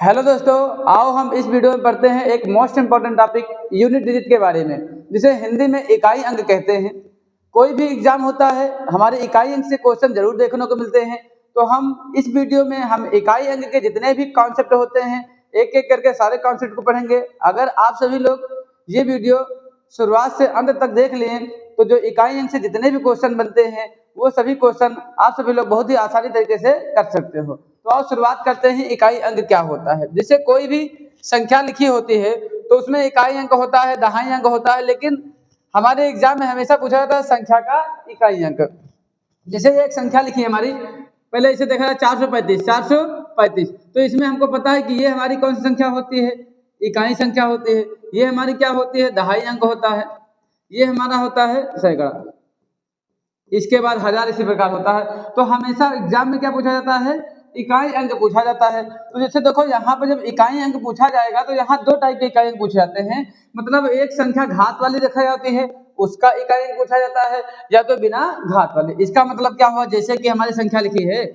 Hello दोस्तों, आओ हम इस वीडियो में पढ़ते हैं एक most important topic unit digit के बारे में, जिसे हिंदी में इकाई अंक कहते हैं। कोई भी एग्जाम होता है, हमारे इकाई अंक से क्वेश्चन जरूर देखने को मिलते हैं। तो हम इस वीडियो में हम इकाई अंक के जितने भी कॉन्सेप्ट होते हैं, एक एक करके सारे कॉन्सेप्ट को पढ़ेंगे। अगर आप सभी लोग ये वीडियो शुरुआत से अंत तक देख लें तो जो इकाई अंक से जितने भी क्वेश्चन बनते हैं वो सभी क्वेश्चन आप सभी लोग बहुत ही आसानी तरीके से कर सकते हो। तो आओ शुरुआत करते हैं। इकाई अंक क्या होता है? जैसे कोई भी संख्या लिखी होती है तो उसमें इकाई अंक होता है, दहाई अंक होता है, लेकिन हमारे एग्जाम में हमेशा पूछा जाता है संख्या का इकाई अंक। जैसे ये एक संख्या लिखी है हमारी, पहले इसे देखा 435 तो इसमें हमको पता है कि ये हमारी कौन सी संख्या होती है? इकाई संख्या होती है। ये हमारी क्या होती है? दहाई अंक होता है। ये हमारा होता है सैकड़ा। इसके बाद हजार इसी प्रकार होता है। तो हमेशा एग्जाम में क्या पूछा जाता है? इकाई अंक पूछा जाता है। तो जैसे देखो यहाँ पर जब इकाई अंक पूछा जाएगा तो यहाँ दो टाइप के इकाई अंक पूछे जाते हैं। मतलब एक संख्या घात वाली रखी जाती है, उसका इकाई अंक पूछा जाता है, या तो बिना घात वाले। इसका मतलब क्या हुआ? जैसे कि हमारी संख्या लिखी है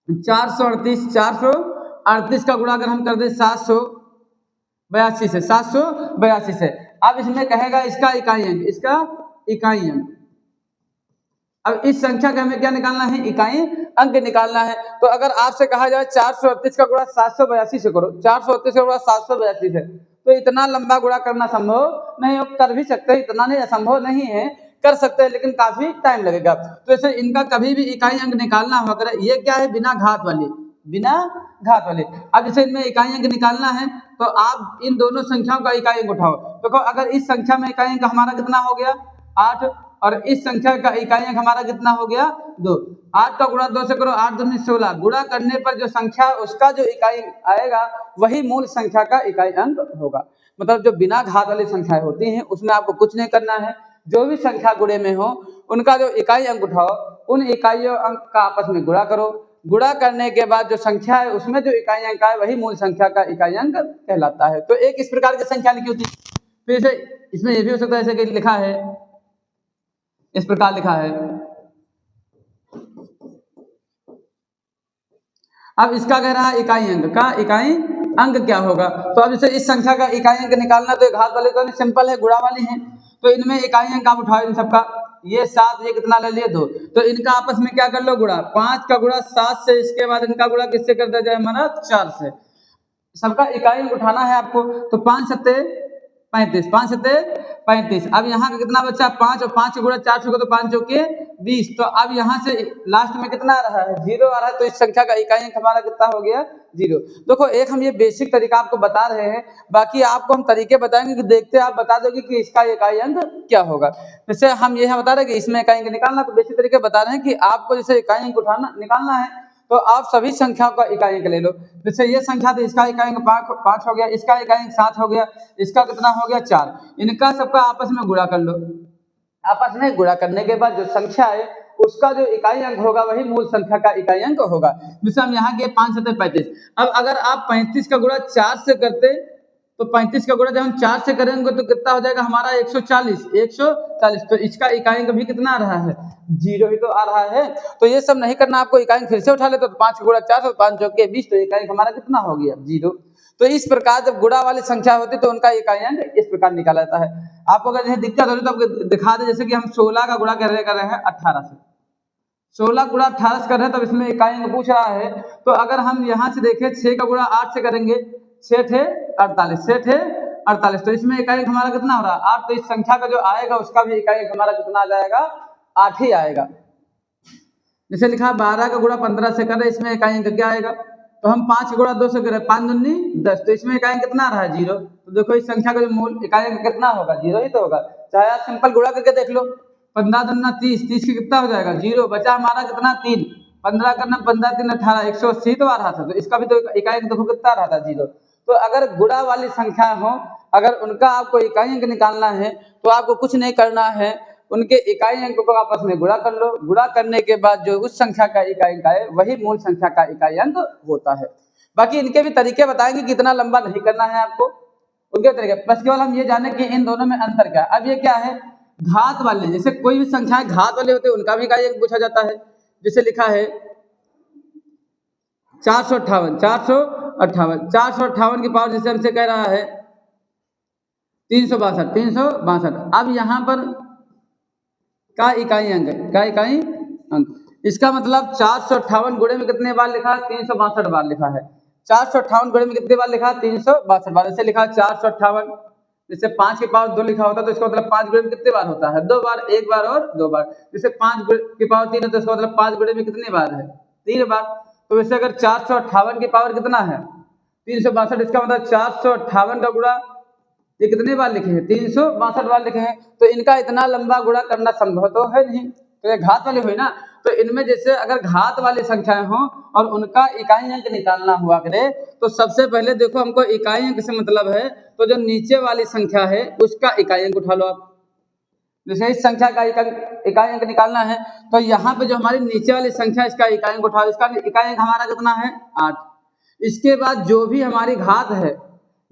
438 का गुणा अगर हम कर दे 782 से। अब इसमें कहेगा इसका इकाई अंक, इसका इकाई अंक। अब इस संख्या का हमें क्या निकालना है? इकाई अंक निकालना है। तो अगर आपसे कहा जाए 438 का गुणा 782 से करो, 438 का गुणा 782 से, तो इतना लंबा गुणा करना संभव नहीं हो। कर भी सकते हैं, इतना नहीं असंभव नहीं है, कर सकते हैं, लेकिन काफी टाइम लगेगा। तो ऐसे इनका कभी भी इकाई अंक निकालना हो, अगर ये क्या है? बिना घात वाली, बिना घात वाले। अब जैसे इनमें इकाई अंक निकालना है तो आप इन दोनों संख्याओं का इकाई अंक उठाओ। देखो अगर इस संख्या में इकाई अंक हमारा कितना हो गया? 8, और इस संख्या का इकाई अंक हमारा कितना हो गया? 2। 8 का गुणा 2 से करो, 8 दूनी 16। गुणा करने पर जो संख्या उसका जो इकाई आएगा वही मूल संख्या का इकाई अंक होगा। मतलब जो बिना घात वाली संख्याएं होती हैं उसमें आपको कुछ नहीं करना है। जो भी संख्या गुणे में हो उनका जो इकाई अंक उठाओ, उन इकाइयों अंक का आपस में गुणा करो। गुणा करने के बाद जो संख्या है उसमें जो इकाई अंक आए वही मूल संख्या का इकाई अंक कहलाता है। तो एक इस प्रकार की संख्या लिखी होती है। फिर से इसमें यह भी हो सकता है जैसे कि लिखा है, इस प्रकार लिखा है। अब इसका कह रहा है इकाई अंक का इकाई अंक क्या होगा? तो अब जैसे इस संख्या का इकाई अंक निकालना तो घात वाले तो नहीं, सिंपल है, गुणा वाली है। तो इनमें इकाई अंक आप उठाओ इन सबका। ये 7, ये कितना ले लिए? 2। तो इनका आपस में क्या कर लो? गुणा। 5 का गुणा 7 से, इसके बाद इनका गुणा किससे कर दिया जाए? हमारा 4 से। सबका इकाई अंक उठाना है आपको। तो 5 सत्ते 35, 5 सत्ते 35। अब यहाँ का कितना बचा? 5, और 5 गुणा 4 से तो 5 चौके 20। तो अब यहाँ से लास्ट में कितना आ रहा है? 0 आ रहा है। तो इस संख्या का इकाई अंक हमारा कितना हो गया? 0। देखो एक हम ये बेसिक तरीका आपको बता रहे हैं, बाकी आपको हम तरीके बताएंगे कि देखते आप बता दोगे कि इसका इकाई अंक क्या होगा। जैसे हम ये बता रहे हैं कि इसमें इकाई अंक निकालना, तो बेसिक तरीके बता रहे हैं कि आपको जैसे इकाई अंक उठाना निकालना है तो आप सभी संख्याओं का इकाई अंक ले लो। जैसे ये संख्या थी, इसका इकाई अंक 5 हो गया, इसका इकाई अंक 7 हो गया, इसका कितना हो गया? 4। इनका सबका आपस में गुणा कर लो। आपस में गुणा करने के बाद जो संख्या है उसका जो इकाई अंक होगा वही मूल संख्या का इकाई अंक होगा। जैसे हम यहाँ के 5 सत्ते 35। अब अगर आप 35 का गुणा 4 से करते तो 35 का गुणा जब हम 4 से करेंगे तो कितना हो जाएगा हमारा? 140। तो इसका इकाई अंक भी कितना आ रहा है? 0 ही तो आ रहा है। तो ये सब नहीं करना, आपको इकाई अंक फिर से उठा ले। तो 5 का गुणा 4 से, 5 चौके 20। तो इकाई अंक हमारा कितना हो गया? 0। तो इस प्रकार जब गुणा वाली संख्या होती है तो उनका इकाई अंक इस प्रकार निकाला जाता है। आपको अगर जैसे दिक्कत हो रही तो आपको दिखा दे, जैसे कि हम 16 का गुणा कर रहे हैं 18 से। 16 गुणा 18 से कर रहे हैं, तब इसमें इकाई अंक पूछ रहा है। तो अगर हम यहाँ से देखें 6 का गुणा 8 से करेंगे, 6 थे 48। तो इसमें इकाई अंक हमारा कितना हो रहा है? 8। तो इस संख्या का जो आएगा उसका भी इकाई अंक हमारा कितना आ जाएगा? 8 ही आएगा। जैसे लिखा 12 का गुणा 15 से कर रहे, इसमें इकाई अंक क्या आएगा? तो हम 5 गुणा 2 से करें, 5 दूनी 10। तो इसमें इकाई अंक कितना आ रहा है? 0। तो देखो इस संख्या का जो मूल इकाई अंक कितना होगा? 0 ही तो होगा। चाहे आप सिंपल गुणा करके देख लो। 15 दूना 30, 30 की कितना हो जाएगा? 0। बचा हमारा कितना? 3। 15 करना 15 3 18, 180 तो आ रहा था। तो इसका भी तो इकाई अंक देखो कितना आ रहा था? 0। तो अगर गुणा वाली संख्या हो, अगर उनका आपको इकाई अंक निकालना है तो आपको कुछ नहीं करना है, उनके इकाई अंकों को आपस में गुणा कर लो। गुणा करने के बाद जो उस संख्या का इकाई अंक आए वही मूल संख्या का इकाई अंक होता है। बाकी इनके भी तरीके बताएंगे, कितना लंबा नहीं करना है आपको, उनके तरीके। बस केवल हम ये जाने कि इन दोनों में अंतर क्या है। अब ये क्या है? घात वाले। जैसे कोई भी संख्याएं घात वाले होते हैं उनका भी इकाई अंक पूछा जाता है। जैसे लिखा है 458 458, 458 की पावर जिसे हमसे कह रहा है 362, 362। अब यहाँ पर का इकाई अंक है, का इकाई अंक, इसका मतलब 458 गुणे में कितने बार लिखा है, 362 बार लिखा है। 458 गुणे में कितने बार लिखा है, 362 बार। ऐसे लिखा 458, जैसे 5 की पावर 2 लिखा होता है तो इसका मतलब 5 गुणे में कितने बार होता है, 2 बार, एक बार और 2 बार। जैसे 5 की पावर 3 है तो इसका मतलब 5 गुणे में कितने बार है, 3 बार। तो वैसे अगर 458 की पावर कितना है, 362, इसका मतलब 458 का गुणा ये कितने बार लिखे हैं, 362 बार लिखे हैं। तो इनका इतना लंबा गुणा करना संभव तो है नहीं, तो ये घात वाली हुई ना। तो इनमें जैसे अगर घात वाली संख्याएं हों और उनका इकाई अंक निकालना हुआ करे तो सबसे पहले देखो हमको इकाई अंक से मतलब है, तो जो नीचे वाली संख्या है उसका इकाई अंक उठा लो आप। जैसे इस संख्या का इकाई अंक निकालना है तो यहाँ पे जो हमारी नीचे वाली संख्या इसका इकाई अंक उठाओ, इसका इकाई अंक हमारा कितना है, 8। इसके बाद जो भी हमारी घात है,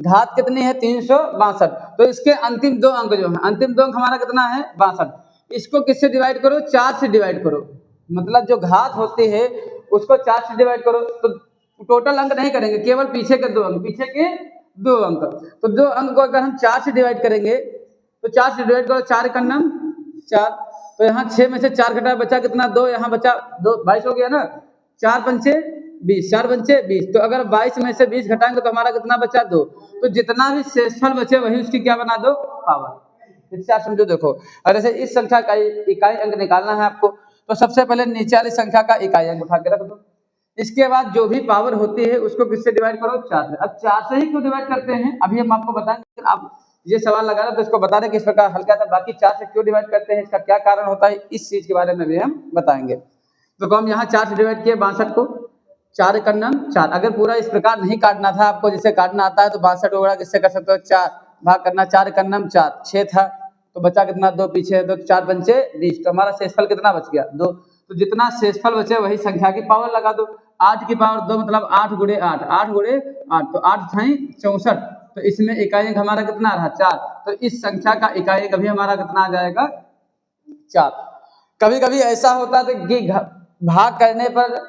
घात कितनी है, 362। तो इसके अंतिम 2 अंक जो है, अंतिम 2 अंक हमारा कितना है, 62। इसको किससे डिवाइड करो, 4 से डिवाइड करो। मतलब जो घात होती है उसको 4 से डिवाइड करो। तो टोटल अंक नहीं करेंगे, केवल पीछे के 2 अंक, पीछे के 2 अंक। तो 2 अंक को अगर हम 4 से डिवाइड करेंगे तो 4 से डिवाइड करो, 4 का नाम 4। तो यहाँ 6 में से 4 घटा, बचा कितना, 2, यहाँ बचा 2, 22 हो गया ना। 4 पंचे 20, 4 पंचे 20। तो अगर 22 में से 20 घटाएंगे तो हमारा कितना बचा, 2। तो जितना भी शेषफल बचे वही उसकी क्या बना दो, पावर। इससे आप समझो। देखो और ऐसे इस संख्या का इकाई अंक निकालना है आपको, तो सबसे पहले नीचे वाली संख्या का इकाई अंक उठा के रख दो। इसके बाद जो भी पावर होती है उसको किससे डिवाइड करो, 4 से। अब 4 से ही क्यों डिवाइड करते हैं अभी हम आपको बताएंगे। आप ये सवाल लगा रहे तो इसको बता रहे किस प्रकार हल किया था। बाकी 4 से क्यों डिवाइड करते हैं, इसका क्या कारण होता है, इस चीज के बारे में भी हम बताएंगे। तो हम यहाँ 4 से डिवाइड किए 62 को, 4 का नाम 4। अगर पूरा इस प्रकार नहीं काटना था आपको, जिसे काटना आता है तो 62 को किससे कर सकते हो, 4 भाग करना, 4 का नाम 4, 6 था तो बचा कितना, 2 पीछे, 2 4 पंचे 20। तो हमारा शेषफल कितना बच गया, 2। तो जितना शेषफल बचे वही संख्या की पावर लगा दो। 8 की पावर 2 मतलब 8 गुणे 8, 8 गुणे 8, तो 8 ठाई 64। तो इसमें इकाई अंक हमारा कितना रहा, 4। तो इस संख्या का इकाई अंक भी हमारा कितना आ जाएगा, 4। कभी कभी ऐसा होता है कि भाग करने पर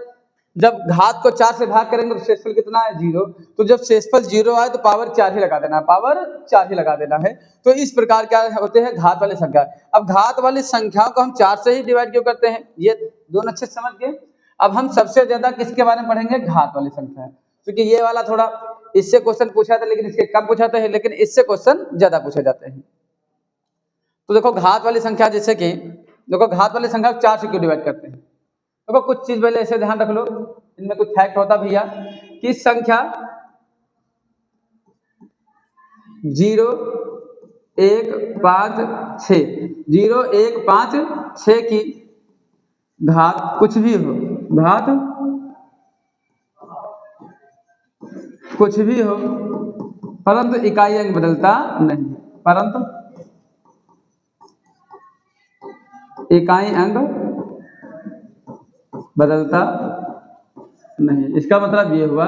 जब घात को 4 से भाग करेंगे तो शेषफल कितना है, 0। तो जब शेषफल 0 आए तो पावर 4 ही लगा देना है, पावर 4 ही लगा देना है। तो इस प्रकार क्या होते हैं घात वाली संख्या। अब घात वाली संख्याओं को हम 4 से ही डिवाइड क्यों करते हैं, ये दोनों अच्छे समझ गए। अब हम सबसे ज्यादा किसके बारे में पढ़ेंगे, घात वाली संख्या, क्योंकि ये वाला थोड़ा इससे क्वेश्चन पूछा था लेकिन इसके कम पूछा था, लेकिन इससे क्वेश्चन ज्यादा पूछे जाते हैं। तो देखो घात वाली संख्या, जैसे कि देखो घात वाली संख्या को 4 से क्यों डिवाइड करते हैं। देखो कुछ चीज पहले ऐसे ध्यान रख लो, इनमें कुछ फैक्ट होता भैया कि संख्या 0 1 5 6, 0 1 5 6 की घात कुछ भी हो, घात कुछ भी हो, परंतु इकाई अंक बदलता नहीं, परंतु इकाई अंक बदलता नहीं। इसका मतलब ये हुआ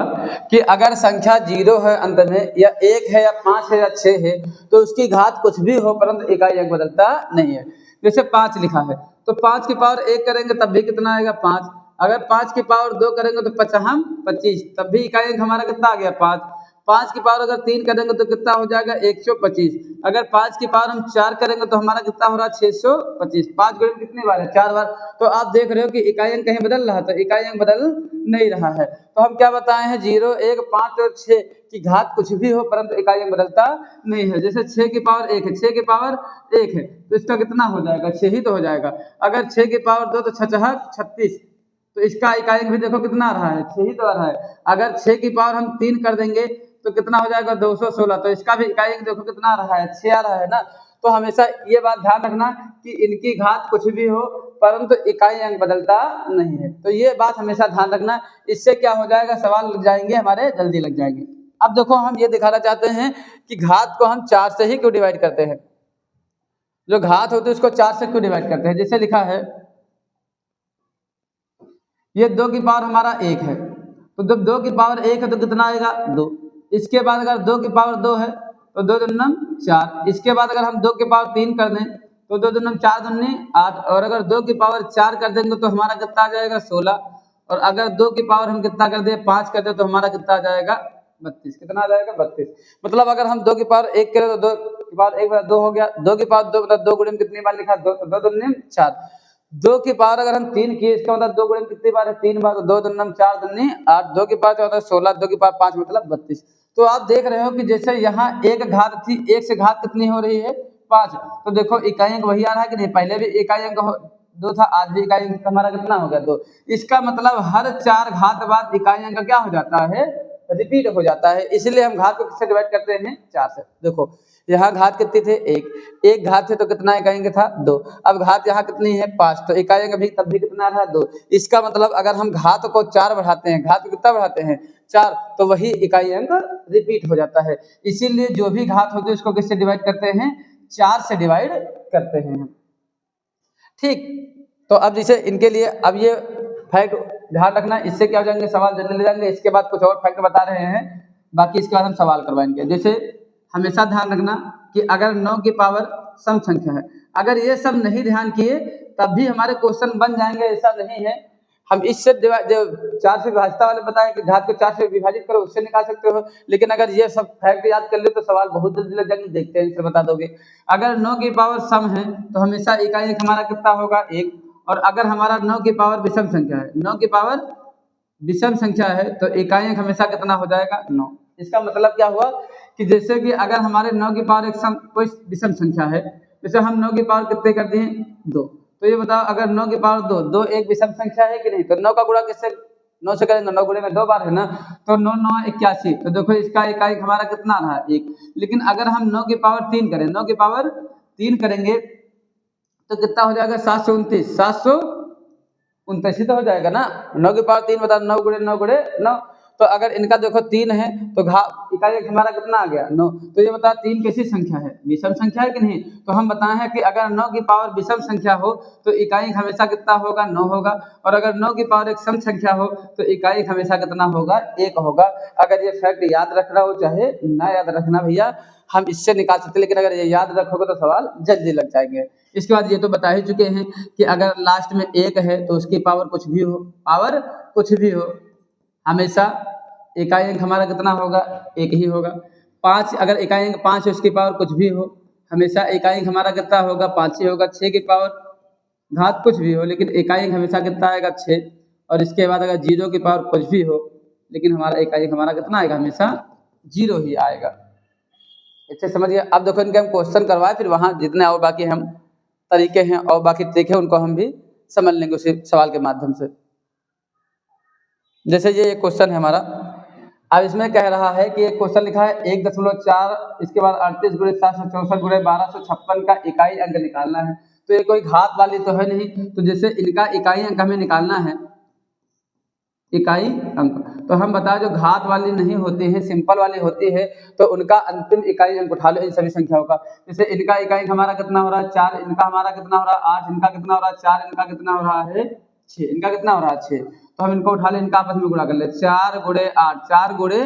कि अगर संख्या 0 है अंत में, या 1 है, या 5 है, या 6 है, तो उसकी घात कुछ भी हो परंतु इकाई अंक बदलता नहीं है। जैसे 5 लिखा है तो 5 की पावर 1 करेंगे तब भी कितना आएगा, 5। अगर 5 की पावर 2 करेंगे तो 5 25, तब भी इकाई अंक हमारा कितना आ गया, 5। 5 की पावर अगर 3 करेंगे तो कितना हो जाएगा, 125। अगर 5 की पावर हम 4 करेंगे तो हमारा कितना हो रहा है, 625। 5 गुणे कितनी बार है, 4 बार। तो आप देख रहे हो कि इकाई अंक कहीं बदल रहा है, तो इकाई अंक बदल नहीं रहा है। तो हम क्या बताए हैं, 0 1 5 और 6 की घात कुछ भी हो परंतु इकाई अंक बदलता नहीं है। जैसे 6 की पावर 1 है, 6 की पावर 1 है तो इसका कितना हो जाएगा, 6 ही तो हो जाएगा। अगर 6 की पावर 2 तो 6 36, तो इसका इकाई अंक भी देखो कितना आ रहा है, 6 ही तो आ रहा है। अगर 6 की पावर हम 3 कर देंगे तो कितना हो जाएगा, 216, तो इसका भी इकाई अंक देखो कितना आ रहा है, 6 आ रहा है ना। तो हमेशा ये बात ध्यान रखना कि इनकी घात कुछ भी हो परंतु इकाई अंक बदलता नहीं है। तो ये बात हमेशा ध्यान रखना, इससे क्या हो जाएगा, सवाल लग जाएंगे हमारे, जल्दी लग जाएंगे। अब देखो हम ये दिखाना चाहते हैं कि घात को हम 4 से ही क्यों डिवाइड करते हैं, जो घात होती है उसको 4 से क्यों डिवाइड करते हैं। जैसे लिखा है ये 2 की पावर हमारा 1 है, तो जब 2 की पावर 1 है तो कितना आएगा, 2। इसके बाद अगर 2 की पावर 2 है तो 2 दूनी 4। इसके बाद अगर हम 2 की पावर 3 कर दें तो 2 दूनी 4 दूनी 8, और अगर 2 की पावर 4 कर देंगे तो हमारा कितना आ जाएगा, 16। और अगर 2 की पावर हम कितना कर दें, 5 कर दें तो हमारा कितना आ जाएगा, 32। कितना आ जाएगा 32। मतलब अगर हम 2 की पावर 1 करें तो 2 की पावर 1 बटा 2 हो गया, 2 की पावर 2 मतलब 2 गुणे में कितनी बार लिखा 2, तो 2 दूनी 4। 2 की पावर अगर हम 3 किए इसका मतलब 2 गुणे में कितनी बार है 3 बार, तो 2 दूनी 4 दूनी 8, 2 की पावर क्या होता है 16, 2 की पावर 5 मतलब 32। तो आप देख रहे हो कि जैसे यहाँ एक घात थी, एक से घात कितनी हो रही है 5। तो देखो इकाई अंक वही आ रहा है कि नहीं, पहले भी इकाई अंक 2 था, आज भी इकाई अंक हमारा कितना हो गया 2। इसका मतलब हर 4 घात बाद इकाई अंक क्या हो जाता है, रिपीट हो जाता है। इसलिए हम घात को किससे डिवाइड करते हैं 4 से। देखो यहाँ घात कितनी थे 1, एक घात थे तो कितना इकाई अंक था 2। अब घात यहाँ कितनी है 5, तो इकाई अंक भी तब भी कितना रहा 2। इसका मतलब अगर हम घात को 4 बढ़ाते हैं, घात को कितना बढ़ाते हैं 4, तो वही इकाई अंक रिपीट हो जाता है। इसीलिए जो भी घात होती है उसको किससे डिवाइड करते हैं 4 से डिवाइड करते हैं। ठीक, तो अब जैसे इनके लिए अब ये फैक्ट ध्यान रखना, इससे क्या हो जाएंगे सवाल जल्दी ले जाएंगे। इसके बाद कुछ और फैक्ट बता रहे हैं, बाकी इसके बाद हम सवाल करवाएंगे। जैसे हमेशा ध्यान रखना कि अगर 9 की पावर सम संख्या है, अगर ये सब नहीं ध्यान किए तब भी हमारे क्वेश्चन बन जाएंगे, ऐसा नहीं है। हम इससे जो 4 से विभाजित वाले बताए कि घात को 4 से विभाजित करो उससे निकाल सकते हो, लेकिन अगर ये सब फैक्ट याद कर ले तो सवाल बहुत जल्दी लग जाएंगे। देखते हैं इससे बता दोगे। अगर 9 की पावर सम है तो हमेशा इकाई अंक हमारा कितना होगा 1, और अगर हमारा 9 की पावर विषम संख्या है, 9 की पावर विषम संख्या है तो इकाई अंक हमेशा कितना हो जाएगा 9। इसका मतलब क्या हुआ कि जैसे कि अगर हमारे 9 की पावर कोई विषम संख्या है, जैसे हम 9 की पावर कितने कर दिए 2, तो ये बताओ अगर 9 की पावर 2, 2 एक विषम संख्या है कि नहीं, तो 9 का गुणा किससे 9 से करेंगे, 9 गुणे में 2 बार है ना, तो 9 9 81। तो देखो इसका इकाई हमारा कितना रहा 1। लेकिन अगर हम 9 की पावर 3 करें, 9 की पावर 3 करेंगे तो कितना हो जाएगा 729, 729 ही तो हो जाएगा ना। 9 की पावर 3 बता 9 गुणे 9 गुणे 9, तो अगर इनका देखो 3 है तो इकाई अंक हमारा कितना आ गया 9। तो ये बता 3 कैसी संख्या है, विषम संख्या है कि नहीं। तो हम बताए हैं कि अगर 9 की पावर विषम संख्या हो तो इकाई अंक हमेशा कितना होगा 9 होगा, और अगर 9 की पावर एक सम संख्या हो तो इकाई अंक हमेशा कितना होगा 1 होगा। अगर ये फैक्ट याद रखना हो चाहे ना याद रखना भैया, हम इससे निकाल सकते हैं, लेकिन अगर ये याद रखोगे तो सवाल जल्दी लग जाएंगे। इसके बाद ये तो बता ही चुके हैं कि अगर लास्ट में 1 है तो उसकी पावर कुछ भी हो, पावर कुछ भी हो, हमेशा इकाई अंक हमारा कितना होगा 1 ही होगा। 5 अगर इकाई अंक 5 है उसकी पावर कुछ भी हो, हमेशा इकाई अंक हमारा कितना होगा 5 ही होगा। 6 की पावर घात कुछ भी हो लेकिन इकाई अंक हमेशा कितना आएगा 6, और इसके बाद अगर 0 की पावर कुछ भी हो लेकिन हमारा इकाई अंक हमारा कितना आएगा हमेशा 0 ही आएगा। अच्छे समझिए। अब देखो इनके हम क्वेश्चन करवाए, फिर वहाँ जितने और बाकी हम तरीके हैं और बाकी ट्रिक है उनको हम भी समझ लेंगे उसी सवाल के माध्यम से। जैसे ये एक क्वेश्चन है हमारा, अब इसमें कह रहा है कि एक क्वेश्चन लिखा है 1.4, इसके बाद 38 गुणे 764 गुणे 1256 का इकाई अंक निकालना है। तो ये कोई घात वाली तो है नहीं, तो जैसे इनका इकाई अंक हमें निकालना है, इकाई अंक, तो हम बताएं जो घात वाली नहीं होती है सिंपल वाली होती है तो उनका अंतिम इकाई अंक उठा लो इन सभी संख्याओं का। जैसे इनका इकाई अंक हमारा कितना हो रहा है 4, इनका हमारा कितना हो रहा है 8, इनका कितना हो रहा है 4, इनका कितना हो रहा है 6, इनका कितना हो रहा है 6। तो हम इनको उठा ले, इनका आपस में गुणा कर ले, 4 गुणे 8, 4 गुणे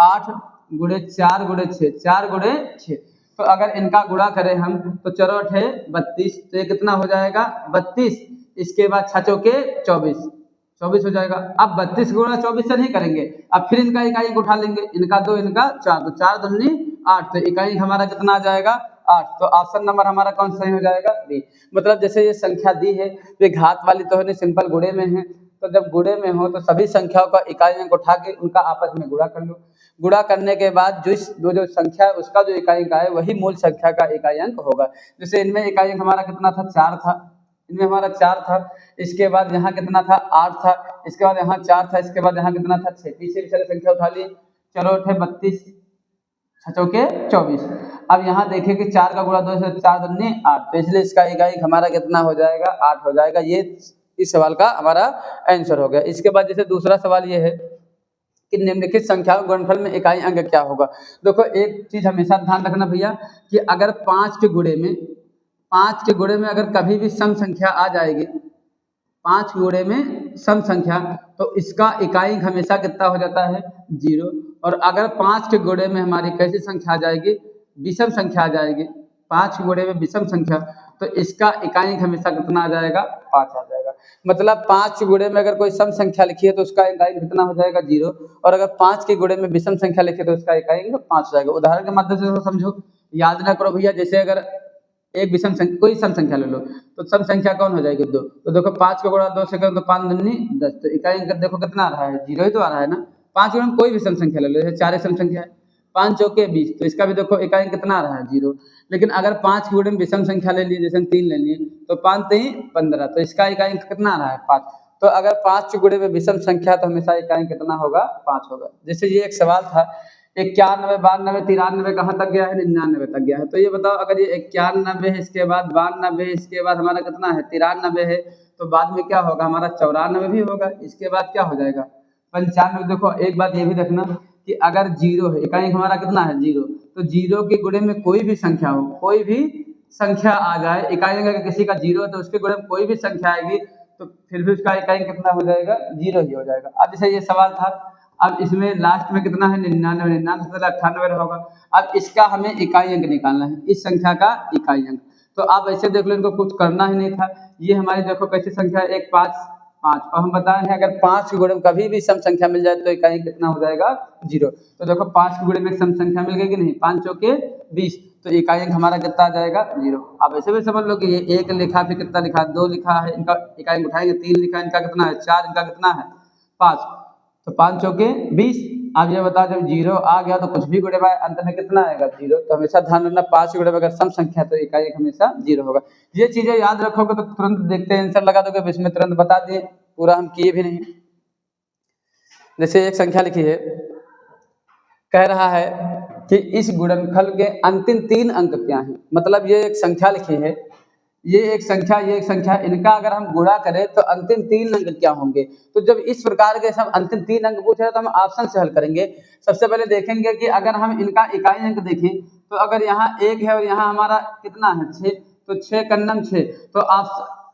8 गुणे 4 गुणे 6, 4 गुणे 6। तो अगर इनका गुणा करें हम तो 4 8 32, तो ये कितना हो जाएगा 32। इसके बाद 6 चौके 24 हो जाएगा। अब 32 गुणा 24 से नहीं करेंगे, अब फिर इनका इकाई अंक उठा लेंगे, इनका 2 इनका 4, तो 4 दूनी 8, तो इकाई अंक हमारा कितना आ जाएगा 8। तो ऑप्शन नंबर हमारा कौन सा सही हो जाएगा बी। मतलब जैसे ये संख्या दी है ये घात वाली तो है नहीं, सिंपल गुणे में है, तो जब गुणे में हो तो सभी संख्याओं का इकाई अंक उठा के उनका आपस में गुणा कर लो। गुणा करने के बाद जो संख्या है उसका जो इकाई अंक आए वही मूल संख्या का इकाई अंक होगा। जैसे इनमें इकाई अंक हमारा कितना था 4 था, इनमें हमारा 4 था, इसके बाद यहाँ कितना था 8 था, इसके बाद यहाँ 4 था, इसके बाद यहाँ कितना था 6, पीछे भी सारी संख्या उठा लिए, चलो 32 6 चौके 24। अब यहाँ देखिए कि 4 का गुणा 2 से 4 दूनी 8, तो इसलिए इसका इकाई हमारा कितना हो जाएगा 8 हो जाएगा। ये इस सवाल का हमारा आंसर हो गया। इसके बाद जैसे दूसरा सवाल ये है कि निम्नलिखित संख्याओं के गुणनफल में इकाई अंक क्या होगा। देखो एक चीज हमेशा ध्यान रखना भैया कि अगर 5 के गुणे में अगर कभी भी सम संख्या आ जाएगी, 5 गुणे में सम संख्या, तो इसका इकाई अंक हमेशा कितना हो जाता है 0। और अगर 5 के गुणे में हमारी कैसी संख्या आ जाएगी विषम संख्या आ जाएगी, 5 के गुणे में विषम संख्या, तो इसका इकाई अंक हमेशा कितना आ जाएगा 5 आ जाएगा। मतलब 5 गुणे में अगर कोई सम संख्या लिखी है तो उसका इकाई अंक कितना हो जाएगा 0, और अगर 5 के गुणे में विषम संख्या लिखी है तो उसका इकाई अंक 5 हो जाएगा। उदाहरण के माध्यम से समझो, याद ना करो भैया। जैसे अगर एक विषम संख्या, कोई सम संख्या ले लो, तो सम संख्या कौन हो जाएगी 2। तो देखो 5 को गुणा 2 से करो तो 5 दूनी 10, तो इकाई अंक देखो कितना आ रहा है 0 ही तो आ रहा है ना। 5 गुणे में कोई भी सम संख्या ले लो, जैसे 4 सम संख्या है, 5 चौके 20, तो इसका भी देखो इकाई अंक कितना आ रहा है 0। लेकिन अगर 5 के गुणे में विषम संख्या ले लिए, जैसे 3 ले लिए, तो 5 3 15, तो इसका इकाई अंक कितना आ रहा है 5। तो अगर 5 के गुणे में विषम संख्या तो हमेशा इकाई अंक कितना होगा 5 होगा। जैसे ये एक सवाल था, 91 92 93 कहाँ तक गया है 99 तक गया है। तो ये बताओ, अगर ये 91 है, इसके बाद 92 है, इसके बाद हमारा कितना है 93 है, तो बाद में क्या होगा हमारा 94 भी होगा, इसके बाद क्या हो जाएगा 95। देखो एक बात ये भी देखना कि अगर 0 है, इकाई अंक हमारा कितना है 0, तो 0 के गुणे में कोई भी संख्या हो, कोई भी संख्या आ जाए, इकाई अंक अगर किसी का 0 है तो उसके गुणे में कोई भी संख्या आएगी तो फिर भी उसका इकाई अंक कितना हो जाएगा 0 ही हो जाएगा। अब जैसे ये सवाल था, अब इसमें लास्ट में कितना है 99, 99 से पहले 98 होगा। अब इसका हमें इकाई अंक निकालना है, इस संख्या का इकाई अंक। तो आप ऐसे देख लो, इनको कुछ करना ही नहीं था। ये हमारी देखो कैसी संख्या है 1 5 5, और हम बताए हैं अगर 5 के गुणे में कभी भी सम संख्या मिल जाए तो इकाई अंक कितना हो जाएगा 0। तो देखो 5 के गुणे में एक सम संख्या मिल गई कि नहीं, 5 चौके 20, तो इकाई अंक हमारा कितना आ जाएगा 0। अब ऐसे भी समझ लो कि ये 1 लिखा, फिर कितना लिखा 2 लिखा है, इनका इकाई अंक उठाएंगे, 3 लिखा, इनका कितना है 4, इनका कितना है 5, तो 5 चौके 20। अब ये बताओ जब 0 आ गया तो कुछ भी गुणे में अंत में कितना आएगा 0। तो हमेशा ध्यान रखना 5 के गुणे में अगर सम संख्या तो इकाई अंक हमेशा 0 होगा। ये चीजें याद रखोगे तो तुरंत देखते हैं आंसर लगा दोगे, इसमें तुरंत बता दिए, पूरा हम किए भी नहीं। जैसे एक संख्या लिखी है, कह रहा है कि इस गुणनफल के अंतिम 3 अंक क्या हैं। मतलब ये एक संख्या लिखी है, ये एक संख्या, ये एक संख्या, इनका अगर हम गुणा करें तो अंतिम 3 अंक क्या होंगे। तो जब इस प्रकार के सब अंतिम 3 अंक पूछ रहे हैं तो हम ऑप्शन से हल करेंगे। सबसे पहले देखेंगे कि अगर हम इनका इकाई अंक देखें तो अगर यहाँ 1 है और यहाँ हमारा कितना है 6, तो 6 कन्नम 6, तो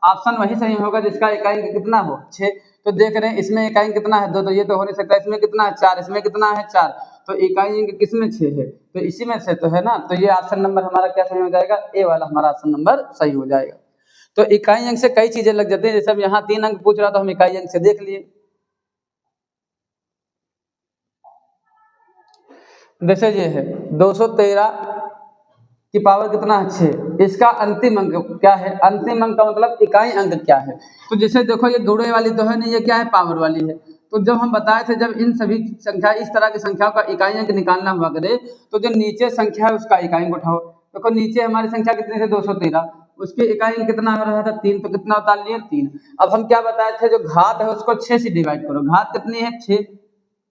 ऑप्शन वही सही होगा जिसका इकाई अंक कितना हो 6। तो देख रहे हैं इसमें इकाई कितना है 2, तो ये तो हो नहीं सकता। इसमें कितना है 4, इसमें कितना है 4, तो इकाई अंक किसमें 6 है, तो इसी में से तो है ना। तो ये ऑप्शन नंबर हमारा क्या सही हो जाएगा, ए वाला हमारा ऑप्शन नंबर सही हो जाएगा। तो इकाई अंक से कई चीजें लग जाती हैं, जैसे अब यहाँ 3 अंक पूछ रहा तो हम इकाई अंक से देख लिए। जैसे ये है 213 की पावर कितना है 6, इसका अंतिम अंक क्या है, अंतिम अंक का मतलब इकाई अंक क्या है। तो जैसे देखो ये गुणे वाली तो है नहीं, ये क्या है पावर वाली है। तो जब हम बताए थे जब इन सभी संख्या, इस तरह की संख्याओं का इकाई अंक निकालना हुआ करे तो जो नीचे संख्या है उसका इकाई अंक उठाओ। देखो नीचे हमारी संख्या कितनी थी 213, उसके इकाई अंक कितना हो रहा था 3, तो कितना उतार लिए 3। अब हम क्या बताए थे, जो घात है उसको 6 से डिवाइड करो। घात कितनी है 6,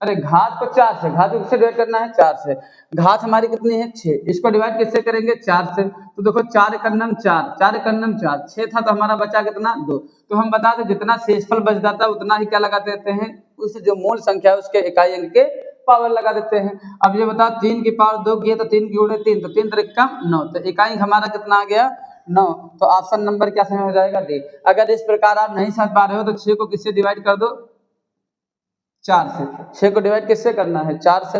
अरे घात को 4 से, घात को किससे डिवाइड करना है 4 से। घात हमारी कितनी है 6, इसको डिवाइड किससे करेंगे 4 से। तो देखो 4 कन्नम 4, 4 कन्नम 4, 6 था तो हमारा बचा कितना 2। तो हम बता दें जितना शेषफल बच जाता है उतना ही क्या लगा देते हैं, उस जो मूल संख्या है उसके इकाई अंक के पावर लगा देते हैं। अब ये बताओ 3 की पावर 2 की है तो 3 की गुणे 3, तो 3 त्रिका 9, तो इकाई अंक हमारा कितना आ गया 9। तो ऑप्शन नंबर क्या सही हो जाएगा डी। अगर इस प्रकार आप नहीं समझ पा रहे हो तो 6 को किससे डिवाइड कर दो 4 से। 6 को डिवाइड किससे करना है 4 से।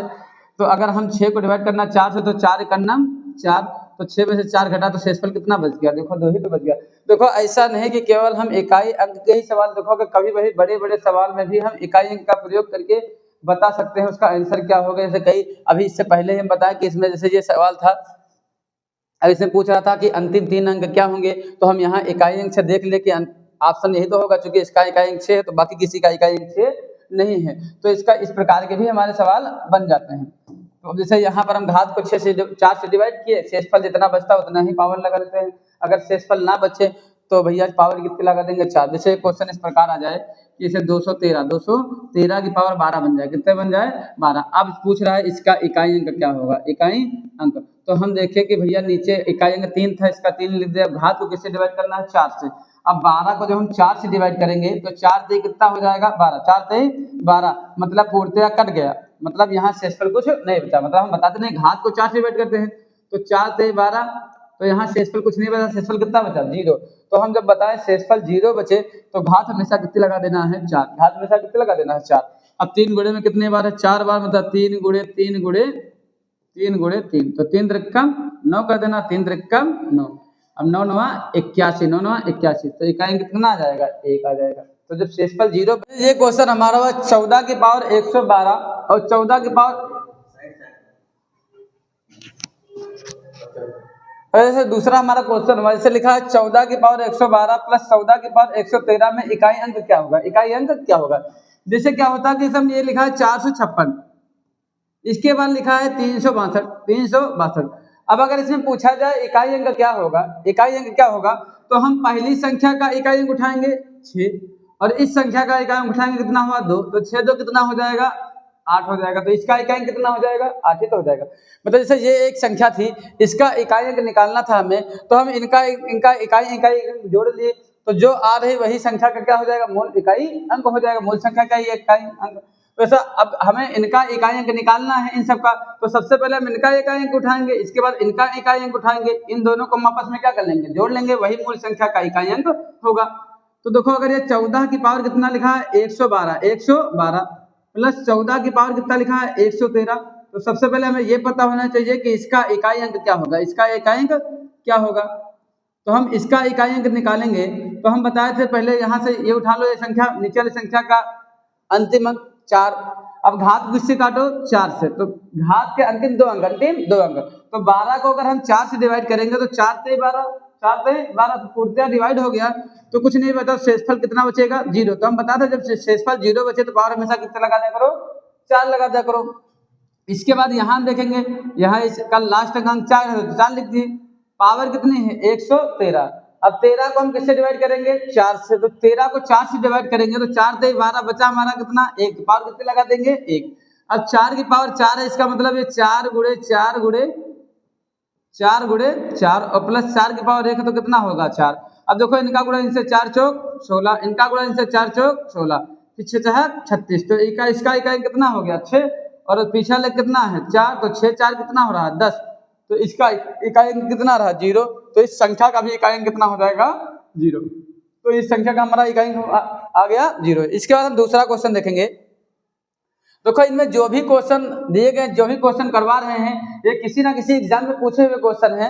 तो अगर हम 6 को डिवाइड करना 4 से तो 4 कन्नम 4, तो 6 में से 4 घटा तो शेषफल कितना बच गया, देखो 2 ही तो बच गया। देखो ऐसा नहीं कि केवल हम इकाई अंक के ही सवाल देखोगे, कभी वही बड़े बड़े सवाल में भी हम इकाई अंक का प्रयोग करके बता सकते हैं उसका आंसर क्या होगा। जैसे कई अभी इससे पहले हम बताया कि इसमें जैसे ये सवाल था, अब इसमें पूछ रहा था कि अंतिम 3 अंक क्या होंगे, तो हम यहाँ इकाई अंक से देख ले कि ऑप्शन यही तो होगा, चूंकि इसका इकाई अंक 6 है तो बाकी किसी का इकाई अंक 6 नहीं है। तो इसका इस प्रकार के भी हमारे सवाल बन जाते हैं। तो जैसे यहाँ पर हम घात को 6 से 4 से डिवाइड किए, शेषफल जितना बचता उतना ही पावर लगा देते हैं। अगर शेषफल ना बचे तो भैया पावर कितनी लगा देंगे 4। जैसे क्वेश्चन इस प्रकार आ जाए कि इसे 213 की पावर 12 बन जाए, कितने बन जाए 12। अब पूछ रहा है इसका इकाई अंक क्या होगा, इकाई अंक। तो हम देखें कि भैया नीचे इकाई अंक 3 था, इसका 3 लिख दिया। घात को किससे डिवाइड करना है 4 से। अब 12 को जब हम 4 से डिवाइड करेंगे तो 4 से कितना हो जाएगा 12, 4 से 12, मतलब पूर्णतया कट गया, मतलब यहाँ शेषफल कुछ नहीं बचा। मतलब हम बताते नहीं घात को 4 से डिवाइड करते हैं तो 4 से 12, तो यहाँ शेषफल कुछ नहीं बचा, शेषफल कितना बचा 0। तो हम जब बताएं शेषफल 0 बचे तो घात हमेशा कितनी लगा देना है 4, घात हमेशा कितनी लगा देना है 4। अब 3 गुणे में कितने बार है 4 बार, मतलब 3 गुणे 3, तो 3 त्रिक्कम 9 कर देना, 3 त्रिक्कम 9। अब 9 9 81, 9 9 81, तो इकाई अंक कितना आ जाएगा, 1 आ जाएगा। तो जब शेषफल 0, ये क्वेश्चन हमारा हुआ 14 की पावर 112 और 14 की पावर, ऐसे दूसरा हमारा क्वेश्चन हुआ, जैसे लिखा है 14 की पावर 112 प्लस 14 की पावर 113 में इकाई अंक क्या होगा, इकाई अंक क्या होगा। जैसे क्या होता है कि सब ये लिखा है 456, इसके बाद लिखा है 362, 362। अब अगर इसमें पूछा जाए इकाई अंक क्या होगा, इकाई अंक क्या होगा, तो हम पहली संख्या का इकाई अंक उठाएंगे 6 और इस संख्या का इकाई अंक उठाएंगे, कितना हुआ 2, तो 6 2 कितना हो जाएगा, 8 हो जाएगा। तो इसका इकाई अंक कितना हो जाएगा, 8 ही तो हो जाएगा। मतलब जैसे ये एक संख्या थी, इसका इकाई अंक निकालना था हमें, तो हम इनका इनका इकाई इकाई अंक जोड़ लिए, तो जो आ रही वही संख्या का क्या हो जाएगा, मूल इकाई अंक हो जाएगा, मूल संख्या का ही इकाई अंक। वैसा अब हमें इनका इकाई अंक निकालना है इन सबका, तो सबसे पहले हम इनका इकाई अंक उठाएंगे, इसके बाद इनका इकाई अंक उठाएंगे, इन दोनों को हम आपस में क्या कर लेंगे, जोड़ लेंगे, वही मूल संख्या का इकाई अंक होगा। तो देखो अगर ये 14 की पावर कितना लिखा है 112, 112 प्लस 14 की पावर कितना लिखा है 113, तो सबसे पहले हमें ये पता होना चाहिए कि इसका इकाई अंक क्या होगा, इसका इकाई अंक क्या होगा। तो हम इसका इकाई अंक निकालेंगे, तो हम बताए थे पहले, यहाँ से ये उठा लो, ये संख्या नीचे वाली संख्या का अंतिम अंक 4, अब घात किससे काटो 4 से, तो घात के अंतिम 2 अंक, अंतिम 2 अंक, तो 12 को अगर हम 4 से डिवाइड करेंगे तो 4 से 12, 4 से 12 तो पूर्णतः डिवाइड हो गया, तो कुछ नहीं बता, शेषफल कितना बचेगा 0। तो हम बता दें जब शेषफल 0 बचे तो पावर हमेशा कितना लगा दिया करो, 4 लगा दिया करो। इसके बाद यहाँ हम देखेंगे, यहाँ इसका लास्ट अंक 4 है तो 4 लिख दिए, पावर कितनी है 113। अब 13 को हम किससे डिवाइड करेंगे 4 से, तो 13 को 4 से डिवाइड करेंगे तो 4 से 12 बचा हमारा कितना 1, पावर कितने लगा देंगे 1। अब 4 की पावर 4 है, इसका मतलब ये 4 गुणे 4 गुणे 4 गुणे 4 और प्लस 4 की पावर 1 है तो कितना होगा 4। अब देखो इनका गुणा इनसे 4 चौक 16, इनका गुणा इनसे 4 चौक 16, पीछे 4 36, तो इसका इकाई कितना हो गया 6 और पीछे ले कितना है 4, तो 6 4 कितना हो रहा है 10, तो इसका इकाई कितना रहा 0, तो इस संख्या का भी इकाई कितना हो जाएगा 0। तो इस संख्या का हमारा इकाई आ गया 0। इसके बाद हम दूसरा क्वेश्चन देखेंगे। देखो इनमें जो भी क्वेश्चन दिए गए, जो भी क्वेश्चन करवा रहे हैं, ये किसी ना किसी एग्जाम में पूछे हुए क्वेश्चन है।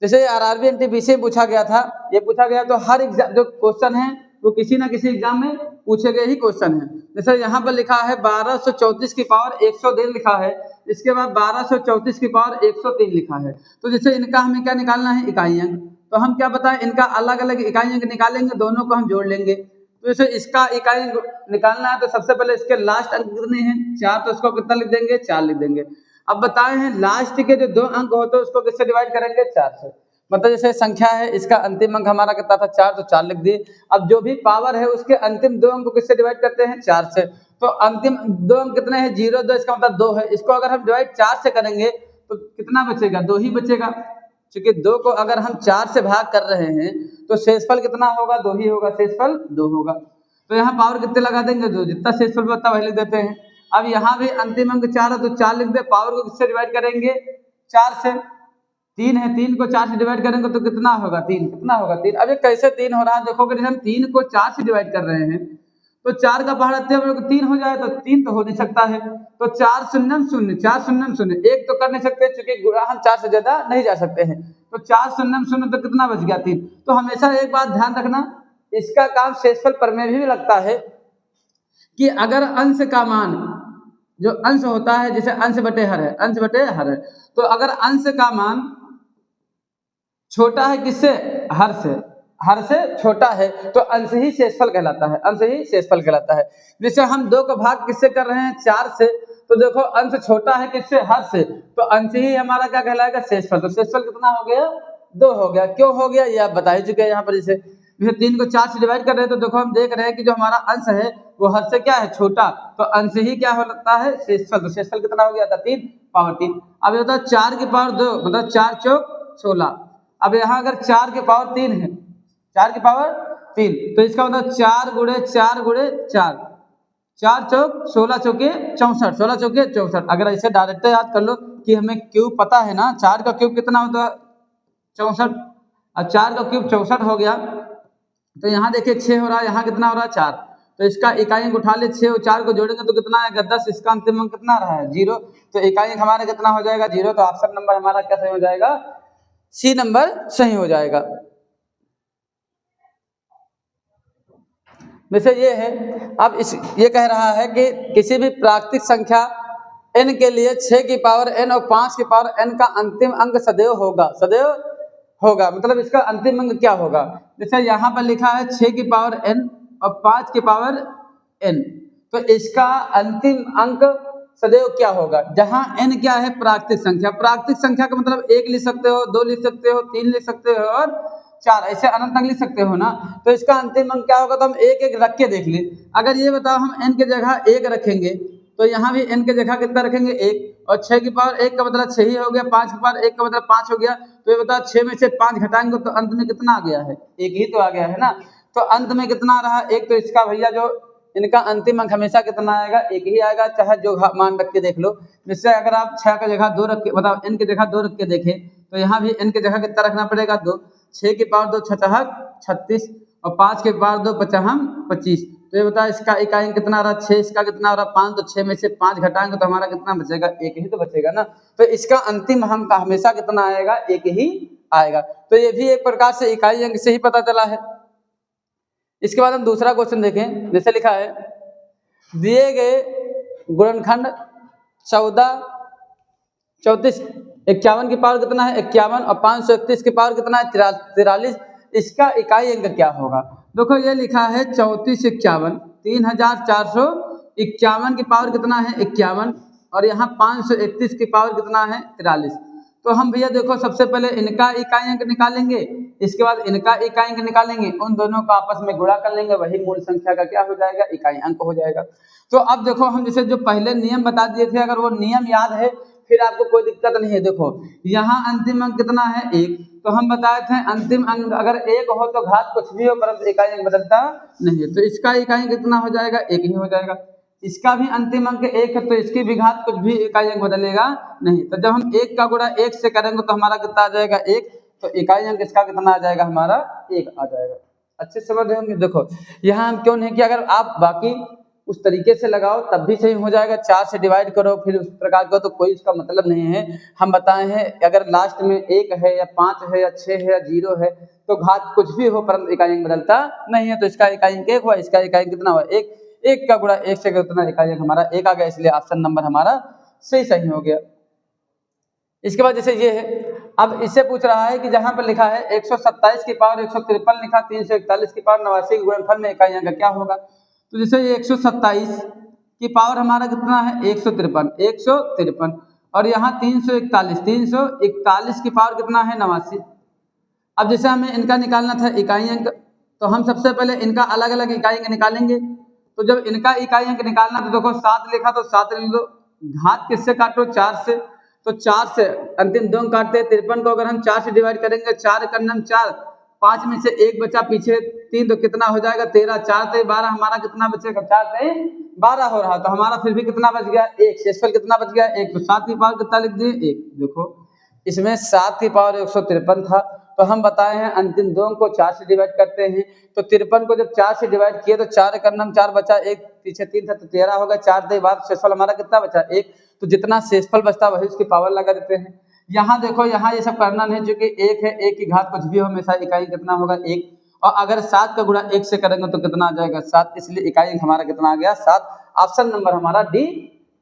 जैसे आरआरबी एनटीपीसी में पूछा गया था, ये पूछा गया, तो हर एग्जाम जो क्वेश्चन है वो किसी ना किसी एग्जाम में पूछे गए ही क्वेश्चन है। जैसे यहाँ पर लिखा है 1234 की पावर 103 लिखा है, इसके बाद 1234 की पावर 103 लिखा है, तो जैसे इनका हमें क्या निकालना है इकाई अंक, तो हम क्या बताएं इनका अलग अलग इकाई अंक निकालेंगे, दोनों को हम जोड़ लेंगे। तो जैसे इसका इकाई निकालना है तो सबसे पहले इसके लास्ट अंक कितने हैं 4, तो इसको कितना लिख देंगे 4 लिख देंगे। अब बताए हैं लास्ट के जो 2 अंक होते हैं उसको किससे डिवाइड करेंगे 4 से, मतलब जैसे संख्या है इसका अंतिम अंक हमारा कितना था 4, तो 4 लिख दिए। अब जो भी पावर है उसके अंतिम 2 अंक को किससे डिवाइड करते हैं 4 से, तो अंतिम 2 अंक कितने हैं 0 2, इसका मतलब 2 है, इसको अगर हम डिवाइड 4 से करेंगे तो कितना बचेगा 2 ही बचेगा, क्योंकि 2 को अगर हम 4 से भाग कर रहे हैं तो शेषफल कितना होगा 2 ही होगा, शेषफल 2 होगा। तो यहाँ पावर कितने लगा देंगे 2, जितना शेषफल बचता वही लिख देते हैं। अब यहाँ भी अंतिम अंक 4 है तो 4 लिख दे, पावर को किससे डिवाइड करेंगे 4 से, 3 है 3 को 4 से डिवाइड करेंगे तो कितना होगा 3, कितना होगा 3। अब ये कैसे 3 हो रहा है, देखो अगर हम 3 को 4 से डिवाइड कर रहे हैं तो 4 का पहाड़ 3 हो जाए, तो 3 तो हो नहीं सकता है, तो 4 शून्यम शून्य, 4 शून्यम शून्य, 1 तो कर नहीं सकते क्योंकि गुणा हम 4 से ज्यादा नहीं जा सकते हैं, तो 4 शून्यम शून्य तो कितना बच गया 3। तो हमेशा एक बात ध्यान रखना, इसका काम शेषफल प्रमेय भी लगता है कि अगर अंश का मान, जो अंश होता है जैसे अंश बटे हर है, अंश बटे हर है, तो अगर अंश का मान छोटा है किससे हर से, हर से छोटा है तो अंश ही शेषफल कहलाता है, अंश ही शेषफल कहलाता है। जैसे हम 2 का भाग किससे कर रहे हैं 4 से, तो देखो अंश छोटा है किससे हर से, तो अंश ही हमारा क्या कहलाएगा शेषफल, तो शेषफल कितना हो गया 2 हो गया। क्यों हो गया ये आप बता ही चुके हैं यहाँ पर। जैसे 3 को 4 से डिवाइड कर रहे हैं तो देखो हम देख रहे हैं कि जो हमारा अंश है वो हर से क्या है छोटा, तो अंश ही क्या होता है शेषफल, तो शेषफल कितना हो गया था 3 पावर 3। अब ये होता है 4 की पावर 2, मतलब 4 चौक 16। अब यहाँ अगर 4 की पावर 3 है, 4 की पावर 3, तो इसका मतलब 4 गुणे 4 गुणे 4, 4 चौक 16 चौके 64, 16 चौके 64। अगर ऐसे डायरेक्ट याद कर लो कि हमें क्यूब पता है ना, 4 का क्यूब कितना होता है 64, अब 4 का क्यूब 64 हो गया, तो यहाँ देखिए 6 हो रहा है, यहाँ कितना हो रहा है 4, तो इसका इकाई अंक उठा ले 6 और 4 को जोड़ेंगे तो कितना आएगा 10, इसका अंतिम अंक कितना रहा है 0, तो इकाई अंक हमारा कितना हो जाएगा 0, तो ऑप्शन नंबर हमारा क्या सही हो जाएगा सी नंबर सही हो जाएगा। वैसे ये है, अब ये कह रहा है कि किसी भी प्राकृतिक संख्या n के लिए 6 की पावर n और 5 की पावर n का अंतिम अंक सदैव होगा, सदैव होगा मतलब इसका अंतिम अंक क्या होगा। जैसे यहाँ पर लिखा है 6 की पावर n और 5 की पावर n, तो इसका अंतिम अंक सदैव क्या होगा। जहाँ n क्या है प्राकृतिक संख्या, प्राकृतिक संख्या का मतलब 1 लिख सकते हो, 2 लिख सकते हो, 3 लिख सकते हो और 4, ऐसे अनंत तक लिख सकते हो ना। तो इसका अंतिम अंक क्या होगा, तो हम एक एक रख के देख ले। अगर ये बताओ हम n की जगह 1 रखेंगे तो यहाँ भी n की जगह कितना रखेंगे 1, और 6 की पावर 1 का मतलब 6 ही हो गया, 5 की पावर 1 का मतलब 5 हो गया। तो ये बताओ 6 में से 5 घटाएंगे तो अंत में कितना आ गया है, 1 ही तो आ गया है ना। तो अंत में कितना रहा 1, तो इसका भैया जो इनका अंतिम अंक हमेशा कितना आएगा, 1 ही आएगा, चाहे जो मान रख के देख लो। जिससे अगर आप 6 की जगह 2 रख के बताओ n की जगह 2 रख के देखें तो यहाँ भी n की जगह कितना रखना पड़ेगा 2, 6 की पावर 2 छठहक 36 और 5 की पावर 2 पचहम 25। तो ये बताओ इसका इकाई कितना रहा 6, इसका कितना रहा 5, तो 6 में से 5 घटाएंगे तो हमारा कितना बचेगा, 1 ही तो बचेगा ना। तो इसका अंतिम अंक हमेशा कितना आएगा, 1 ही आएगा। तो ये भी एक प्रकार से इकाई अंक से ही पता चला है। इसके बाद हम दूसरा क्वेश्चन देखें। जैसे लिखा है दिए गए गुणनखंड 14 34 51 की पावर कितना है 51 और 531 की पावर कितना है 43, इसका इकाई अंक क्या होगा। देखो ये लिखा है 34 51 3451 की पावर कितना है 51 और यहाँ 531 की पावर कितना है 43। तो हम भैया देखो सबसे पहले इनका इकाई अंक निकालेंगे, इसके बाद इनका इकाई अंक निकालेंगे, उन दोनों का आपस में गुणा कर लेंगे, वही मूल संख्या का क्या हो जाएगा, इकाई अंक हो जाएगा। तो अब देखो हम जैसे जो पहले नियम बता दिए थे, अगर वो नियम याद है फिर आपको कोई दिक्कत नहीं है। देखो यहाँ अंतिम अंक कितना है 1, तो हम बताए थे अंतिम अंक अगर 1 हो तो घात कुछ भी हो परंतु इकाई अंक बदलता नहीं है। तो इसका इकाई अंक कितना हो जाएगा 1 ही हो जाएगा। इसका भी अंतिम अंक 1 है तो इसकी भी घात कुछ भी इकाई अंक बदलेगा नहीं। तो जब हम 1 का गुणा 1 से करेंगे तो हमारा कितना आ जाएगा 1, तो इकाई अंक इसका कितना आ जाएगा हमारा 1 आ जाएगा। अच्छे से समझ रहे होंगे। देखो यहाँ हम क्यों नहीं किया, अगर आप बाकी उस तरीके से लगाओ तब भी सही हो जाएगा, 4 से डिवाइड करो फिर उस प्रकार का, तो कोई इसका मतलब नहीं है। हम बताए हैं अगर लास्ट में 1 है या 5 है या 6 है या 0 है तो घात कुछ भी हो परंतु इकाई अंक बदलता नहीं है। तो इसका इकाई अंक 1 हुआ, इसका इकाई कितना हुआ 1, 1 का गुणा 1 से कितना इकाई अंक हमारा 1 आ गया, इसलिए ऑप्शन नंबर हमारा सही हो गया। इसके बाद जैसे ये है, अब इससे पूछ रहा है कि जहां पर लिखा है 127 की पावर 153 लिखा, 341 की पावर 89 के गुणनफल में इकाई अंक क्या होगा। तो जैसे ये 127 की पावर हमारा कितना है 153 और यहाँ 341 की पावर कितना है 89। अब जैसे हमें इनका निकालना था इकाई अंक, तो हम सबसे पहले इनका अलग अलग इकाई अंक निकालेंगे। तो जब इनका इकाई अंक निकालना तो देखो 7 लिखा तो 7 ले लो, घात किससे काटो 4 से, तो 4 से अंतिम 2 काटते हैं 53 को अगर हम 4 से डिवाइड करेंगे 4 करनम 4, 5 में से 1 बचा पीछे 3, तो कितना हो जाएगा 13, 4 से 12 हमारा कितना बचेगा 4 से 12 हो रहा, तो हमारा फिर भी कितना बच गया 1, शेषफल कितना बच गया 1, तो 7 की पावर कितना लिख दिए 1। देखो इसमें 7 की पावर 153 था, तो हम बताए हैं अंतिम 2 को 4 से डिवाइड करते हैं, तो 53 को जब 4 से डिवाइड किए तो 4 करनम 4 बचा, 1 पीछे 3 था तो 13 होगा, 4 से बाद शेषफल हमारा कितना बचा 1, तो जितना शेषफल बचता वही उसकी पावर लगा देते हैं। यहाँ देखो यहाँ ये सब करना नहीं, जो कि 1 है, 1 की घात कुछ भी हो हमेशा इकाई कितना होगा 1, और अगर 7 का गुणा 1 से करेंगे तो कितना आ जाएगा 7, इसलिए इकाई हमारा कितना आ गया 7। ऑप्शन नंबर हमारा डी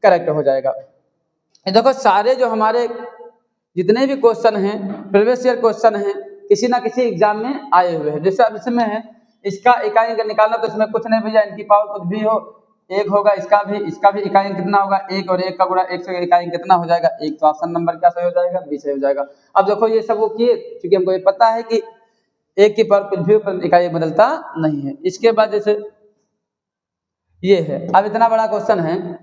करेक्ट हो जाएगा। देखो सारे जो हमारे जितने भी क्वेश्चन हैं प्रीवियस ईयर क्वेश्चन हैं किसी ना किसी एग्जाम में आए हुए हैं। जैसे अब इसमें है इसका इकाई अंक निकालना, तो इसमें कुछ नहीं भैया, इनकी पावर कुछ भी हो 1 होगा, इसका भी इकाई अंक कितना होगा 1, और 1 का गुणा 1 से इकाई अंक कितना हो जाएगा 1, तो ऑप्शन नंबर क्या सही हो जाएगा बी सही हो जाएगा। अब देखो ये सब वो किए क्योंकि हमको ये पता है कि 1 की पावर कुछ भी इकाई बदलता नहीं है। इसके बाद जैसे ये है, अब इतना बड़ा क्वेश्चन है,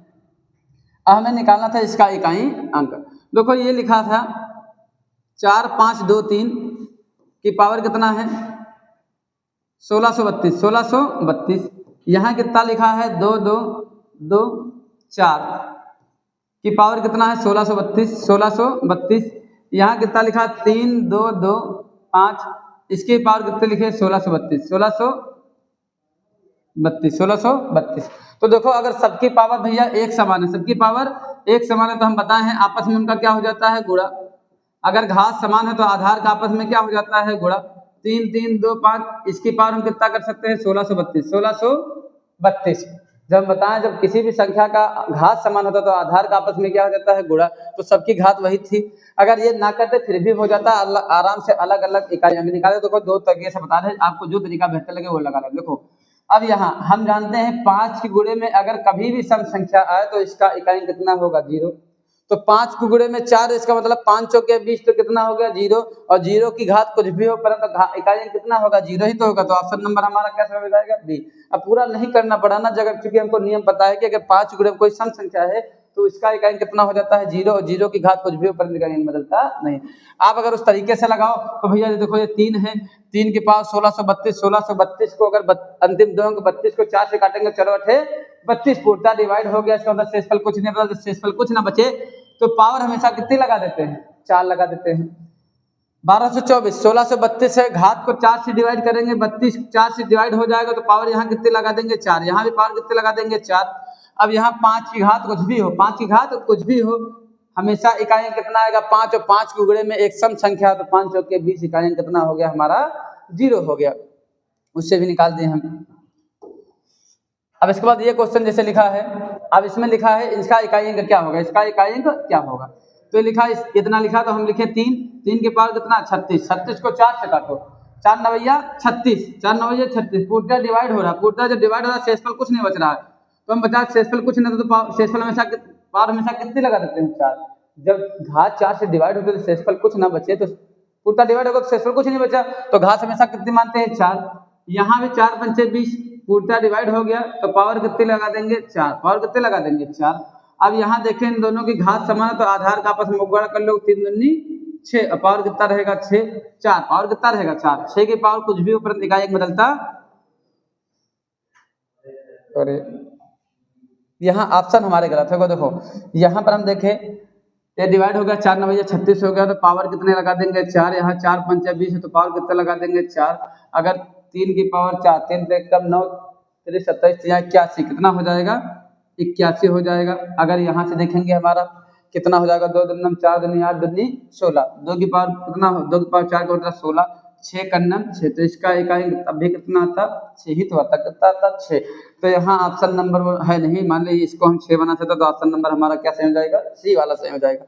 हमें निकालना था इसका इकाई अंक। देखो ये लिखा था 4 5 2 3 की पावर कितना है 1632, यहाँ कितना लिखा है 2 2 2 4 की पावर कितना है 1632, यहाँ कितना लिखा 3 2 2 5, इसकी पावर कितने लिखे 1632। तो देखो अगर सबकी पावर भैया एक समान है, सबकी पावर एक समान है तो हम बताए हैं आपस में उनका क्या हो जाता है गुणा। अगर घात समान है तो आधार का आपस में क्या हो जाता है, गुणा। 3 3 2 5, इसकी पावर हम कितना कर सकते हैं, 1632। 1632 जब बताएं, जब किसी भी संख्या का घात समान होता है तो आधार का आपस में क्या हो जाता है, गुणा। तो सबकी घात वही थी। अगर ये ना करते फिर भी हो जाता, आराम से अलग अलग इकाई अंक निकाले। देखो दो तरीके से बता रहे, आपको जो तरीका बेहतर लगे वो लगा लें। देखो अब यहाँ हम जानते हैं 5 के गुणे में अगर कभी भी सम संख्या आए तो इसका इकाई कितना होगा, 0। तो 5 के गुणे में 4, इसका मतलब 5 चौके 20, तो कितना हो गया, 0। और 0 की घात कुछ भी हो परंतु इकाई कितना होगा, 0 ही तो होगा। तो ऑप्शन नंबर हमारा कैसे हो जाएगा, बी। अब पूरा नहीं करना पड़ा ना जगह, क्योंकि हमको नियम पता है कि अगर 5 गुणे में कोई सम संख्या है तो इसका इकाई कितना हो जाता है, 0। और 0 की घात कुछ भी हो परंतु इकाई बदलता नहीं। आप अगर उस तरीके से लगाओ तो भैया देखो ये 3 है, 3 के पास 1632। 1632 को अगर अंतिम दो अंक 32 को 4 से काटेंगे, चलो 32 पूर्णतः डिवाइड हो गया। इसका मतलब शेषफल कुछ नहीं बचा, शेषफल कुछ ना बचे तो पावर हमेशा कितनी लगा देते हैं, 4 लगा देते हैं। 1224, 1632 है, घात को 4 से डिवाइड करेंगे, 32 4 से डिवाइड हो जाएगा तो पावर यहाँ कितनी लगा देंगे, 4। यहाँ भी पावर कितनी लगा देंगे, 4। अब यहाँ 5 की घात कुछ भी हो, 5 की घात कुछ भी हो, हमेशा इकाई कितना आएगा, 5। और 5 के गुणे में एक सम संख्या तो 5 चौके 20, इकाई कितना हो गया हमारा, 0 हो गया। उससे भी निकाल दिए हम। अब इसके बाद ये क्वेश्चन जैसे लिखा है, अब इसमें लिखा है इसका इकाई अंक क्या होगा, इसका इकाई अंक क्या होगा। तो लिखा इतना लिखा, तो हम लिखे 3। 3 के पावर कितना, 36। 36 को 4 से काटो, 4 नवैया 36, 4 नवैया 36, पूरा डिवाइड हो रहा है। पूरा जब डिवाइड हो रहा है शेषफल कुछ नहीं बच रहा है, तो हम बता शेषफल कुछ नहीं, तो शेषफल हमेशा पावर हमेशा कितनी लगा देते हैं, 4। जब घात 4 से डिवाइड होते तो शेषफल कुछ ना बचे, तो पूरा डिवाइड होगा तो शेषफल कुछ नहीं बचा, तो घात हमेशा कितनी मानते हैं, 4। यहाँ भी 4 पंचे 20, पूर्णतः डिवाइड हो गया तो पावर कितनी लगा देंगे, 4। पावर कितने लगा देंगे, 4। अब यहाँ देखें इन दोनों की घात समान है तो आधार का आपस में मुगड़ा कर लो, 3 दूनी 6, पावर कितना रहेगा, 6। 4 पावर कितना रहेगा, 4। 6 की पावर कुछ भी ऊपर इकाई एक बदलता। अरे यहाँ ऑप्शन हमारे गलत है। देखो यहाँ पर हम देखें, ये डिवाइड हो गया, 4 9 36 हो गया, तो पावर कितने लगा देंगे, 4। यहाँ 4 पंचा 20 है तो पावर कितना लगा देंगे, 4। अगर 3 की पावर 4, 3 से कम 9, 3 27, यहाँ 81 कितना हो जाएगा, 81 हो जाएगा। अगर यहाँ से देखेंगे हमारा कितना हो जाएगा, 2 दूनी 4 दूनी 8 दूनी 16, 2 की पावर कितना हो, 2 की पावर 4 का मतलब 16, 6 कन्नम 6, तो इसका इकाई अभी कितना आता, 6 ही तो आता, कितना आता, 6। तो यहाँ ऑप्शन नंबर है नहीं, मान लीजिए इसको हम 6 बना सकते तो ऑप्शन नंबर हमारा क्या सही हो जाएगा, सी वाला सही हो जाएगा।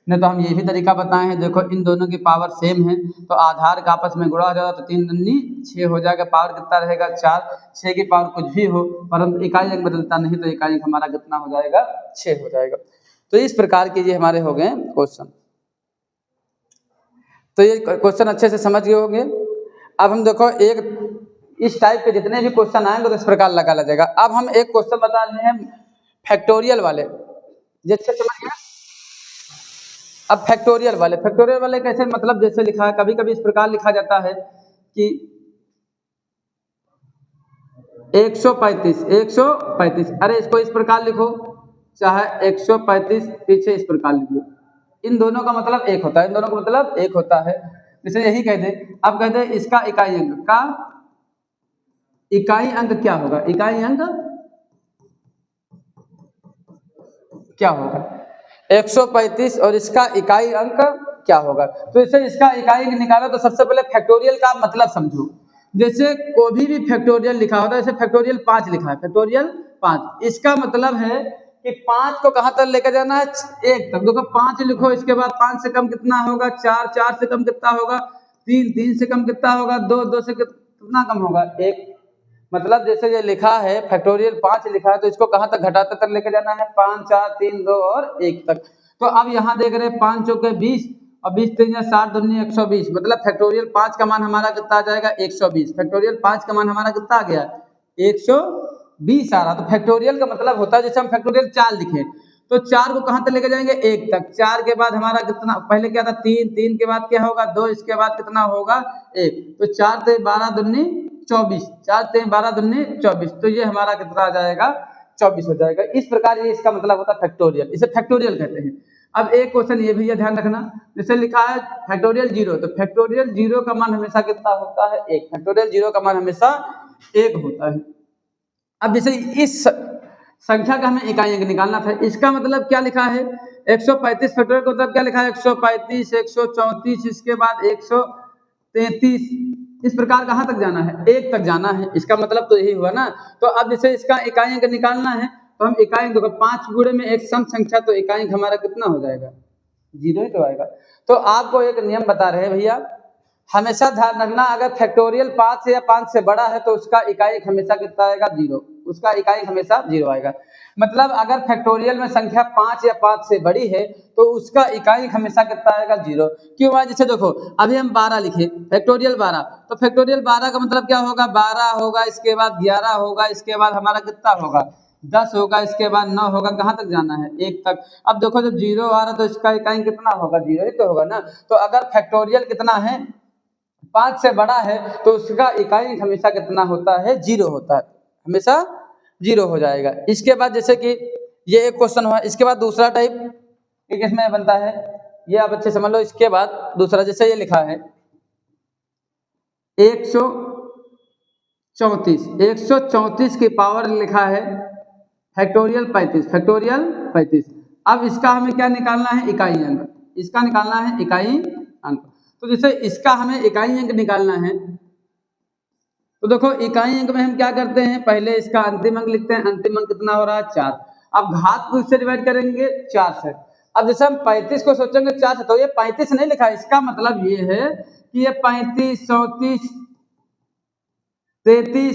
नहीं तो हम ये भी तरीका बताए हैं, देखो इन दोनों की पावर सेम है तो आधार का आपस में गुणा हो जाएगा, तो 3 दूनी 6 हो जाएगा, पावर कितना रहेगा, 4। 6 की पावर कुछ भी हो परंतु इकाई अंक बदलता नहीं, तो इकाई अंक हमारा कितना हो जाएगा, 6 हो जाएगा। तो इस प्रकार के ये हमारे हो गए क्वेश्चन। तो ये क्वेश्चन अच्छे से समझ गए होंगे। अब हम देखो एक इस टाइप के जितने भी क्वेश्चन आएंगे तो इस प्रकार लगा जाएगा। अब हम एक क्वेश्चन बता रहे हैं फैक्टोरियल वाले, जैसे समझ गया। अब फैक्टोरियल वाले कैसे, मतलब जैसे लिखा है, कभी कभी इस प्रकार लिखा जाता है कि 135 135, अरे इसको इस प्रकार लिखो, चाहे 135 पीछे इस प्रकार लिख लो, इन दोनों का मतलब एक होता है, इन दोनों का मतलब एक होता है। जैसे यही कह दे, अब कह दे इसका इकाई अंक क्या होगा, इकाई अंक क्या होगा, 135 और इसका इकाई अंक क्या होगा। तो इसे इसका इकाई अंक निकालो तो सबसे पहले फैक्टोरियल का मतलब समझो। जैसे कोई भी फैक्टोरियल लिखा होता है, जैसे फैक्टोरियल 5 लिखा है, फैक्टोरियल 5, इसका मतलब है कि 5 को कहां तक लेकर जाना है, 1 तक। देखो 5 लिखो, इसके बाद 5 से कम कितना होगा, 4, 4 से कम कितना होगा, 3, 3 से कम कितना होगा, 2, 2 से कितना कम होगा, 1। मतलब जैसे ये लिखा है फैक्टोरियल 5 लिखा है तो इसको कहां तक घटाते तक लेके जाना है, 5, 4, 3, 2 और 1 तक। तो अब यहाँ देख रहे हैं 5 चौके 20 और 20 3 60 दूनी 120, मतलब फैक्टोरियल 5 का मान हमारा कितना आ जाएगा, 120। फैक्टोरियल 5 का मान हमारा कितना आ गया, 120 आ रहा। तो फैक्टोरियल का मतलब होता है, जैसे हम फैक्टोरियल 4 लिखे तो 4 को कहां तक लेके जाएंगे, 1 तक। 4 के बाद हमारा कितना, पहले क्या था 3, 3 के बाद क्या होगा 2, इसके बाद कितना होगा 1, तो 4 से 12 दूनी 24, 4 से 12 दूनी 24, तो ये हमारा कितना आ जाएगा, 24 हो जाएगा। इस प्रकार ये इसका मतलब होता है फैक्टोरियल, इसे फैक्टोरियल कहते हैं। अब एक क्वेश्चन ये भी ध्यान रखना, जैसे लिखा है फैक्टोरियल 0, तो फैक्टोरियल 0 का मान हमेशा कितना होता है, 1। फैक्टोरियल 0 का मान हमेशा 1 होता है। अब जैसे इस संख्या का हमें इकाई अंक निकालना था, इसका मतलब क्या लिखा है, 135 फैक्टोरियल का मतलब क्या लिखा है, 135, 134, इसके बाद 133, इस प्रकार कहाँ तक जाना है, 1 तक जाना है। इसका मतलब तो यही हुआ ना। तो अब जैसे इसका इकाई अंक निकालना है तो हम इकाई अंक देखो 5 गुणे में एक सम संख्या, तो इकाई अंक हमारा कितना हो जाएगा, 0 ही तो आएगा। तो आपको एक नियम बता रहे हैं भैया, हमेशा ध्यान रखना, अगर फैक्टोरियल 5 या 5 से बड़ा है तो उसका इकाई अंक हमेशा कितना आएगा, 0, उसका इकाई अंक हमेशा 0 आएगा। मतलब अगर फैक्टोरियल में संख्या 5 या 5 से बड़ी है तो उसका इकाई अंक हमेशा कितना आएगा, 0। क्यों भाई, जैसे देखो अभी हम 12 लिखे, फैक्टोरियल 12, तो फैक्टोरियल 12 का मतलब क्या होगा, 12 होगा, इसके बाद 11 होगा, इसके बाद हमारा कितना होगा, 10 होगा, इसके बाद 9 होगा, कहाँ तक जाना है, 1 तक। अब देखो जब 0 आ रहा तो इसका इकाई कितना होगा, 0 ही तो होगा ना। तो अगर फैक्टोरियल कितना है, 5 से बड़ा है तो उसका इकाई अंक हमेशा कितना होता है, 0 होता है, हमेशा 0 हो जाएगा। इसके बाद जैसे कि ये एक क्वेश्चन हुआ, इसके बाद दूसरा टाइप एक इसमें बनता है, ये आप अच्छे समझ लो। इसके बाद दूसरा जैसे ये लिखा है 134 की पावर लिखा है फैक्टोरियल 35, फैक्टोरियल 35। अब इसका हमें क्या निकालना है, इकाई अंक, इसका निकालना है इकाई अंक। तो जैसे इसका हमें इकाई अंक निकालना है तो देखो इकाई अंक में हम क्या करते हैं, पहले इसका अंतिम अंक लिखते हैं, अंतिम अंक कितना हो रहा है, 4। अब घात को इससे डिवाइड करेंगे 4 से। अब जैसे हम 35 को सोचेंगे 4 से, तो ये 35 नहीं लिखा है, इसका मतलब ये है कि ये 35, 34, 33,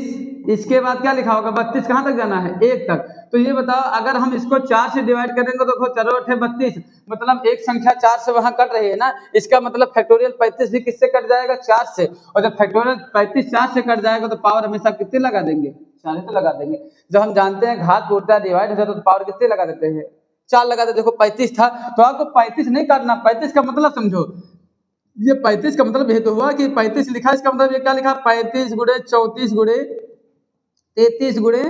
इसके बाद क्या लिखा होगा, 32, कहाँ तक जाना है, 1 तक। तो ये बताओ अगर हम इसको 4 से डिवाइड करेंगे तो देखो 4 8 32, मतलब एक संख्या 4 से वहां कट रही है ना, इसका मतलब फैक्टोरियल 35 भी किससे कट जाएगा, 4 से। और जब फैक्टोरियल 35 4 से कट जाएगा तो पावर हमेशा कितने लगा देंगे, 4 ही तो लगा देंगे। जब हम जानते हैं घात उल्टा डिवाइड हो जाता है तो पावर कितने लगा देते हैं, 4 लगा देते। देखो 35 था तो आपको 35 नहीं काटना, 35 का मतलब समझो, ये 35 का मतलब ये तो हुआ कि 35 लिखा, इसका मतलब ये क्या लिखा, 35 गुणे 34 गुणे 33 गुणे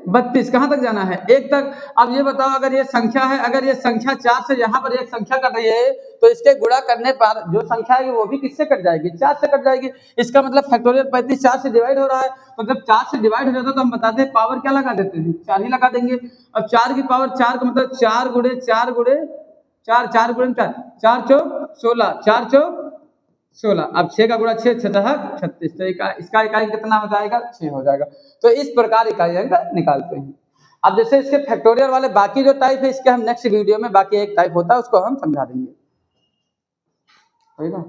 32, कहाँ तक जाना है, 1 तक। अब ये बताओ अगर ये संख्या है, अगर ये संख्या 4 से यहाँ पर एक संख्या कट रही है तो इसके गुणा करने पर जो संख्या है वो भी किससे कट जाएगी, 4 से कट जाएगी। इसका मतलब फैक्टोरियल 35 4 से डिवाइड हो रहा है, तो जब 4 से डिवाइड हो जाता है तो हम बताते हैं पावर क्या लगा देते हैं, 4 ही लगा देंगे। अब 4 की पावर 4 का मतलब 4 गुणे 4 गुणे 4, 4 गुणे 4, 4 चौक 16, 4 चौक 16। अब 6 का गुणा 6, 6 36, तो इसका इकाई कितना हो जाएगा, 6 हो जाएगा। तो इस प्रकार इकाई अंक निकालते हैं। अब जैसे इसके फैक्टोरियल वाले बाकी जो टाइप है इसके हम नेक्स्ट वीडियो में, बाकी एक टाइप होता है उसको हम समझा देंगे, ठीक है।